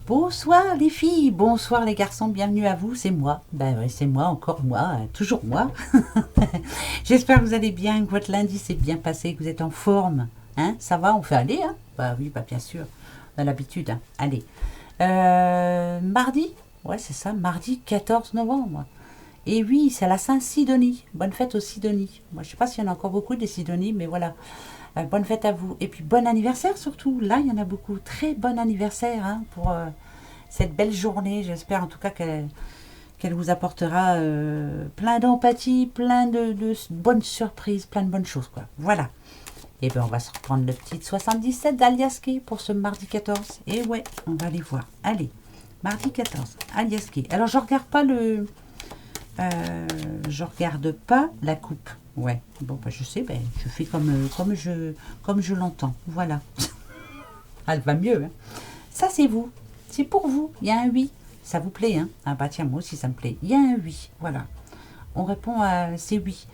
Bonsoir les filles, bonsoir les garçons, bienvenue à vous, c'est moi. Ben oui, c'est moi, encore moi, toujours moi. J'espère que vous allez bien, que votre lundi s'est bien passé, que vous êtes en forme. Hein, ça va, on fait aller, hein? Bah oui, bah bien sûr, on a l'habitude, hein. Allez. Mardi, ouais c'est ça, mardi 14 novembre. Et oui, c'est la Saint-Sidonie. Bonne fête aux Sidonies. Moi, je sais pas s'il y en a encore beaucoup des Sidonies, mais voilà. Bonne fête à vous. Et puis bon anniversaire surtout. Là, il y en a beaucoup. Très bon anniversaire hein, pour cette belle journée. J'espère en tout cas qu'elle vous apportera plein d'empathie, plein de bonnes surprises, plein de bonnes choses. Quoi. Voilà. Et bien, on va se reprendre le petit 77 d'Aliaské pour ce mardi 14. Et ouais, on va aller voir. Allez, mardi 14, Aliaské. Alors, je regarde pas la coupe. Ouais, bon, bah, je sais, ben, je fais comme je l'entends. Voilà. Elle va mieux. Hein. Ça, c'est vous. C'est pour vous. Il y a un oui. Ça vous plaît, hein? Ah bah tiens, moi aussi, ça me plaît. Il y a un oui. Voilà. On répond à c'est oui.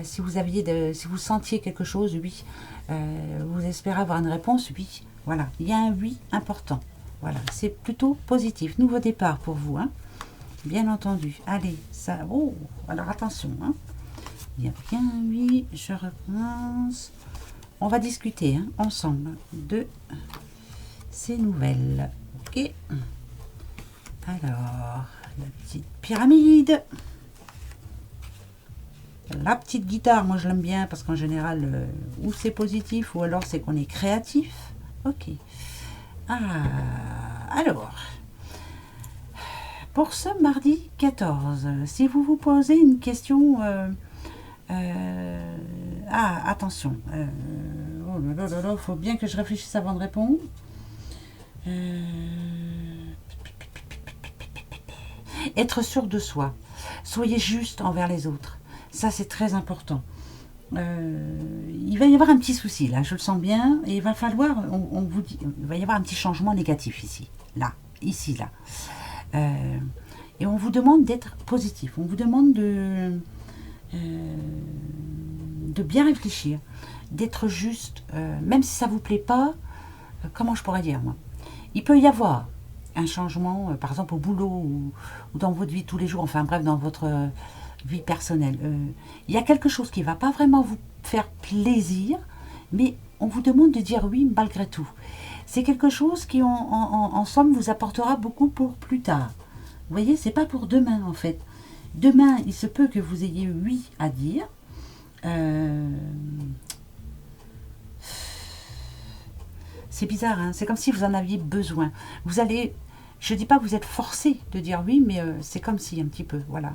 Si vous sentiez quelque chose, oui. Vous espérez avoir une réponse, oui. Voilà. Il y a un oui important. Voilà. C'est plutôt positif. Nouveau départ pour vous, hein? Bien entendu. Allez, ça. Oh, alors attention, hein. Il y a bien oui, je recommence. On va discuter hein, ensemble de ces nouvelles. Ok. Alors, la petite pyramide. La petite guitare, moi je l'aime bien parce qu'en général, ou c'est positif ou alors c'est qu'on est créatif. Ok. Ah, alors, pour ce mardi 14, si vous vous posez une question... attention. Oh là là là, faut bien que je réfléchisse avant de répondre. Être sûr de soi. Soyez juste envers les autres. Ça, c'est très important. Il va y avoir un petit souci, là, je le sens bien. Et il va falloir, on vous dit, il va y avoir un petit changement négatif ici. Là, ici, là. Et on vous demande d'être positif. On vous demande de bien réfléchir, d'être juste, même si ça ne vous plaît pas, comment je pourrais dire moi, il peut y avoir un changement, par exemple au boulot ou dans votre vie de tous les jours, enfin bref, dans votre vie personnelle. Il y a quelque chose qui ne va pas vraiment vous faire plaisir, mais on vous demande de dire oui malgré tout. C'est quelque chose qui, en somme, vous apportera beaucoup pour plus tard. Vous voyez, c'est pas pour demain en fait. Demain, il se peut que vous ayez oui à dire. C'est bizarre, hein, c'est comme si vous en aviez besoin. Vous allez, je dis pas que vous êtes forcé de dire oui, mais c'est comme si un petit peu, voilà.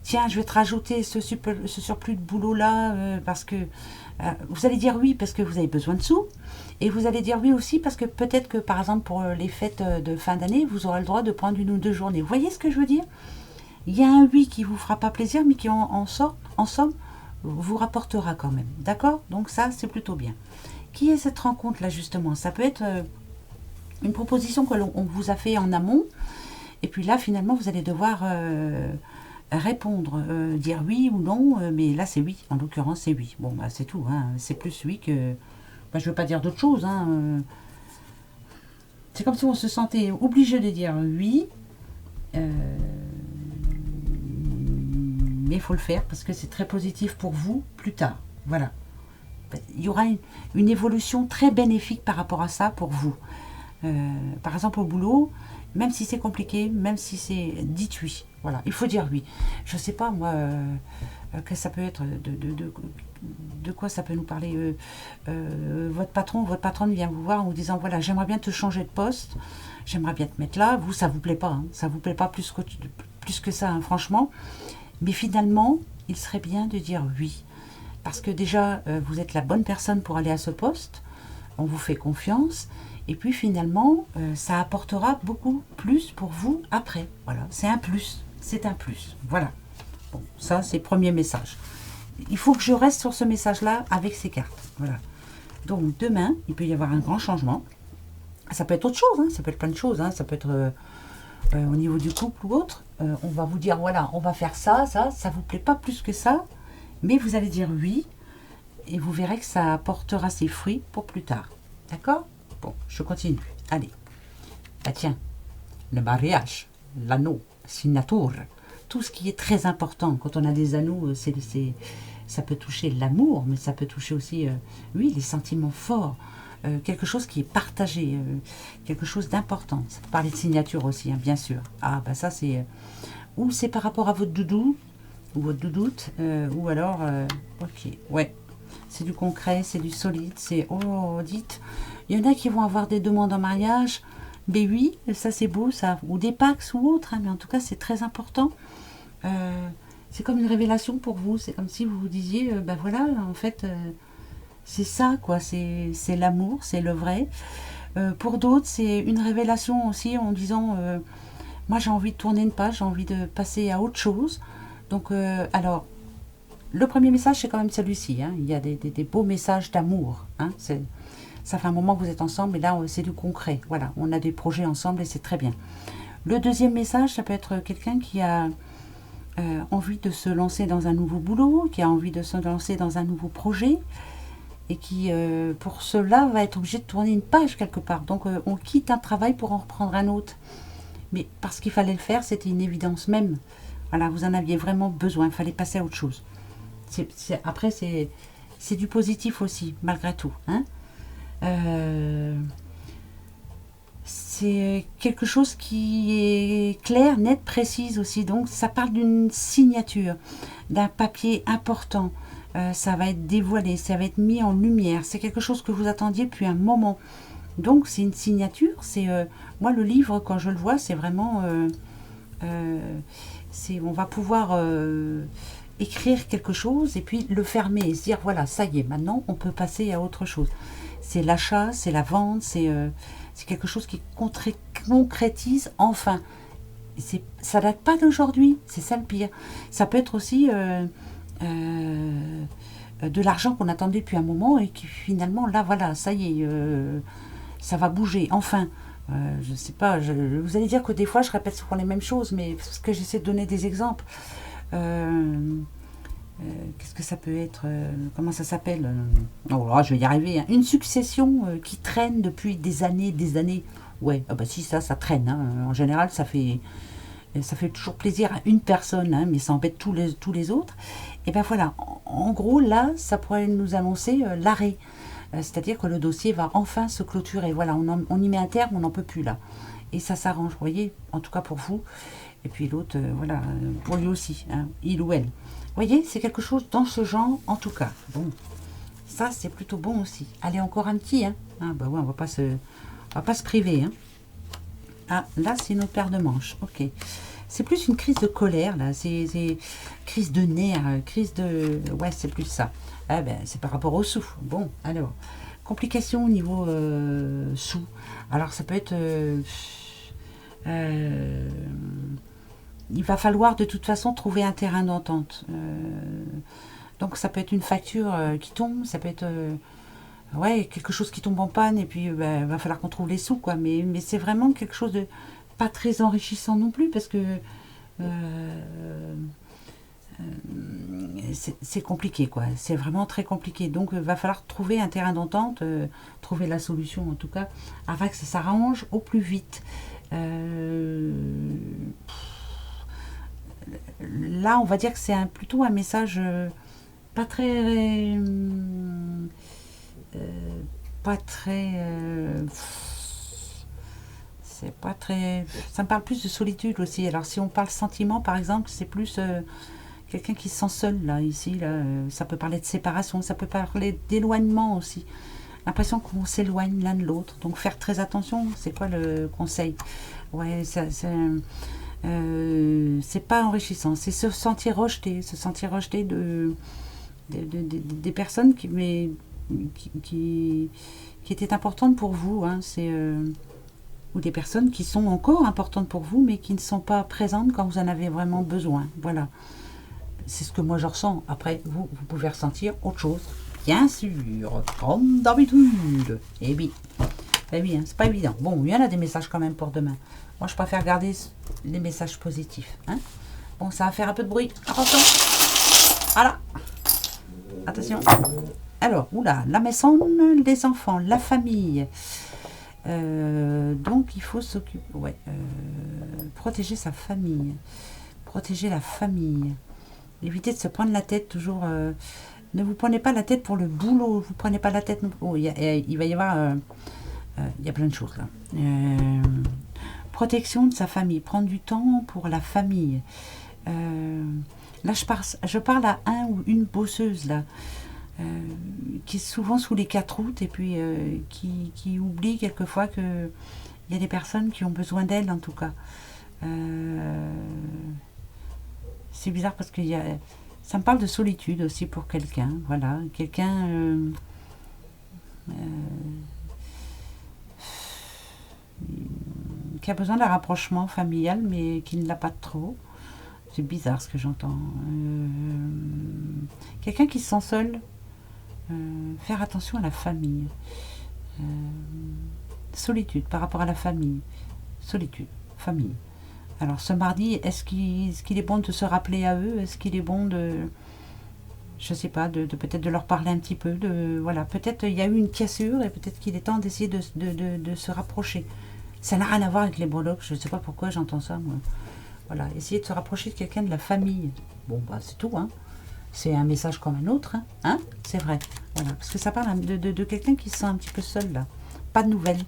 Tiens, je vais te rajouter ce surplus de boulot là parce que vous allez dire oui parce que vous avez besoin de sous. Et vous allez dire oui aussi parce que peut-être que par exemple pour les fêtes de fin d'année, vous aurez le droit de prendre 1 ou 2 journées. Vous voyez ce que je veux dire? Il y a un oui qui vous fera pas plaisir, mais qui en somme vous rapportera quand même. D'accord? Donc ça, c'est plutôt bien. Qui est cette rencontre là justement? Ça peut être une proposition que l'on vous a fait en amont. Et puis là, finalement, vous allez devoir répondre, dire oui ou non. Mais là, c'est oui. En l'occurrence, c'est oui. Bon, bah, c'est tout. Hein. C'est plus oui que... Bah, je ne veux pas dire d'autre chose. Hein. C'est comme si on se sentait obligé de dire oui. Mais il faut le faire parce que c'est très positif pour vous plus tard. Voilà. Il y aura une évolution très bénéfique par rapport à ça pour vous. Par exemple, au boulot, même si c'est compliqué, même si c'est... Dites oui. Voilà, il faut dire oui. Je ne sais pas, moi, que ça peut être... De quoi ça peut nous parler votre patronne vient vous voir en vous disant, voilà, j'aimerais bien te changer de poste, j'aimerais bien te mettre là. Vous, ça ne vous plaît pas. Hein, ça ne vous plaît pas plus que ça, hein, franchement. Mais finalement, il serait bien de dire oui. Parce que déjà, vous êtes la bonne personne pour aller à ce poste. On vous fait confiance. Et puis finalement, ça apportera beaucoup plus pour vous après. Voilà, c'est un plus. C'est un plus. Voilà. Bon, ça, c'est le premier message. Il faut que je reste sur ce message-là avec ces cartes. Voilà. Donc, demain, il peut y avoir un grand changement. Ça peut être autre chose. Hein, ça peut être plein de choses. Hein, ça peut être... au niveau du couple ou autre, on va vous dire, voilà, on va faire ça vous plaît pas plus que ça, mais vous allez dire oui, et vous verrez que ça apportera ses fruits pour plus tard. D'accord? Bon, je continue. Allez. Bah tiens, le mariage, l'anneau, signature, tout ce qui est très important. Quand on a des anneaux, ça peut toucher l'amour, mais ça peut toucher aussi, oui, les sentiments forts. Quelque chose qui est partagé, quelque chose d'important. Ça peut parler de signature aussi, hein, bien sûr. Ah, bah ça, c'est... ou c'est par rapport à votre doudou, ou votre doudoute, ou alors... ok, ouais. C'est du concret, c'est du solide, c'est... Oh, dites... Il y en a qui vont avoir des demandes en mariage, mais oui, ça c'est beau, ça. Ou des Pax ou autre, hein, mais en tout cas, c'est très important. C'est comme une révélation pour vous. C'est comme si vous vous disiez, ben voilà, en fait... c'est ça, quoi, c'est l'amour, c'est le vrai. Pour d'autres, c'est une révélation aussi en disant, moi j'ai envie de tourner une page, j'ai envie de passer à autre chose. Donc, alors, le premier message, c'est quand même celui-ci. Hein. Il y a des beaux messages d'amour. Hein. Ça fait un moment que vous êtes ensemble, et là, c'est du concret. Voilà, on a des projets ensemble et c'est très bien. Le deuxième message, ça peut être quelqu'un qui a envie de se lancer dans un nouveau boulot, qui a envie de se lancer dans un nouveau projet, et qui, pour cela, va être obligé de tourner une page quelque part. Donc, on quitte un travail pour en reprendre un autre. Mais parce qu'il fallait le faire, c'était une évidence même. Voilà, vous en aviez vraiment besoin, il fallait passer à autre chose. Après, c'est du positif aussi, malgré tout. Hein. C'est quelque chose qui est clair, net, précise aussi. Donc, ça parle d'une signature, d'un papier important. Ça va être dévoilé, ça va être mis en lumière. C'est quelque chose que vous attendiez depuis un moment. Donc, c'est une signature. C'est moi, le livre, quand je le vois, c'est vraiment... on va pouvoir écrire quelque chose et puis le fermer et se dire, voilà, ça y est, maintenant, on peut passer à autre chose. C'est l'achat, c'est la vente, c'est quelque chose qui concrétise enfin. Ça date pas d'aujourd'hui, c'est ça le pire. Ça peut être aussi... de l'argent qu'on attendait depuis un moment et qui finalement là voilà ça y est ça va bouger enfin je sais pas vous allez dire que des fois je répète souvent les mêmes choses mais parce que j'essaie de donner des exemples qu'est-ce que ça peut être comment ça s'appelle oh là, je vais y arriver hein. Une succession qui traîne depuis des années ouais ah bah si ça traîne hein. En général ça fait toujours plaisir à une personne, hein, mais ça embête tous les autres. Et bien voilà, en gros, là, ça pourrait nous annoncer l'arrêt. C'est-à-dire que le dossier va enfin se clôturer. Voilà, on y met un terme, on n'en peut plus là. Et ça s'arrange, vous voyez, en tout cas pour vous. Et puis l'autre, voilà, pour lui aussi, hein, il ou elle. Vous voyez, c'est quelque chose dans ce genre, en tout cas. Bon, ça, c'est plutôt bon aussi. Allez, encore un petit, hein. Ah, bah ouais, on va pas se priver, hein. Ah, là, c'est une autre paire de manches. Ok. C'est plus une crise de colère, là. C'est crise de nerfs, crise de... Ouais, c'est plus ça. Ah ben, c'est par rapport au sous. Bon, alors. Complications au niveau sous. Alors, ça peut être... il va falloir, de toute façon, trouver un terrain d'entente. Donc, ça peut être une facture qui tombe. Ça peut être... ouais, quelque chose qui tombe en panne et puis va falloir qu'on trouve les sous, quoi. Mais c'est vraiment quelque chose de pas très enrichissant non plus parce que c'est compliqué, quoi. C'est vraiment très compliqué. Donc, va falloir trouver un terrain d'entente, trouver la solution en tout cas, afin que ça s'arrange au plus vite. Là, on va dire que c'est plutôt un message pas très... c'est pas très... Ça me parle plus de solitude aussi. Alors si on parle sentiment par exemple, c'est plus quelqu'un qui se sent seul là, ici. Là, ça peut parler de séparation, ça peut parler d'éloignement aussi. L'impression qu'on s'éloigne l'un de l'autre. Donc faire très attention, c'est quoi le conseil? Ouais, c'est pas enrichissant. C'est se sentir rejeté des personnes qui étaient importantes pour vous, hein, ou des personnes qui sont encore importantes pour vous, mais qui ne sont pas présentes quand vous en avez vraiment besoin. Voilà. C'est ce que moi je ressens. Après, vous pouvez ressentir autre chose. Bien sûr, comme d'habitude. Eh bien, hein, c'est pas évident. Bon, il y en a des messages quand même pour demain. Moi, je préfère garder les messages positifs. Hein. Bon, ça va faire un peu de bruit. Attention. Voilà. Attention. Alors, oula, la maison, les enfants, la famille. Donc il faut s'occuper, ouais, protéger sa famille, protéger la famille, éviter de se prendre la tête toujours. Ne vous prenez pas la tête pour le boulot, vous prenez pas la tête. Oh, il va y avoir, il y a plein de choses là. Protection de sa famille, prendre du temps pour la famille. Là, je parle à un ou une bosseuse là. Qui est souvent sous les 4 routes et puis qui oublie quelquefois qu'il y a des personnes qui ont besoin d'elle en tout cas. C'est bizarre parce que ça me parle de solitude aussi pour quelqu'un, voilà, quelqu'un qui a besoin d'un rapprochement familial mais qui ne l'a pas trop. C'est bizarre ce que j'entends. Quelqu'un qui se sent seul. Faire attention à la famille. Solitude par rapport à la famille. Solitude, famille. Alors ce mardi, est-ce qu'il est bon de se rappeler à eux? Est-ce qu'il est bon de, je sais pas, de peut-être de leur parler un petit peu, voilà, peut-être il y a eu une cassure et peut-être qu'il est temps d'essayer de se rapprocher. Ça n'a rien à voir avec les breloques, je ne sais pas pourquoi j'entends ça, moi. Voilà, essayer de se rapprocher de quelqu'un de la famille. Bon, bah c'est tout, hein. C'est un message comme un autre, hein, c'est vrai. Voilà, parce que ça parle de quelqu'un qui se sent un petit peu seul, là. Pas de nouvelles.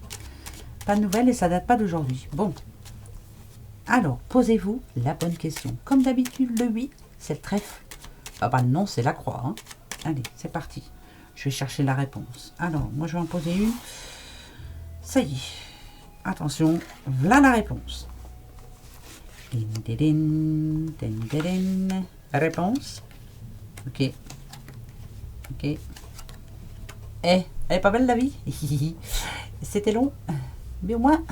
Pas de nouvelles et ça date pas d'aujourd'hui. Bon. Alors, posez-vous la bonne question. Comme d'habitude, le oui, c'est le trèfle. Ah bah non, c'est la croix, hein. Allez, c'est parti. Je vais chercher la réponse. Alors, moi, je vais en poser une. Ça y est. Attention, voilà la réponse. Réponse. Ok. Ok. Elle est pas belle la vie. C'était long. Mais au moins,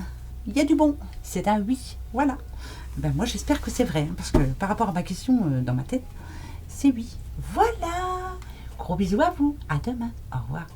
il y a du bon. C'est un oui. Voilà. Ben moi, j'espère que c'est vrai. Hein, parce que par rapport à ma question dans ma tête, c'est oui. Voilà. Gros bisous à vous. À demain. Au revoir.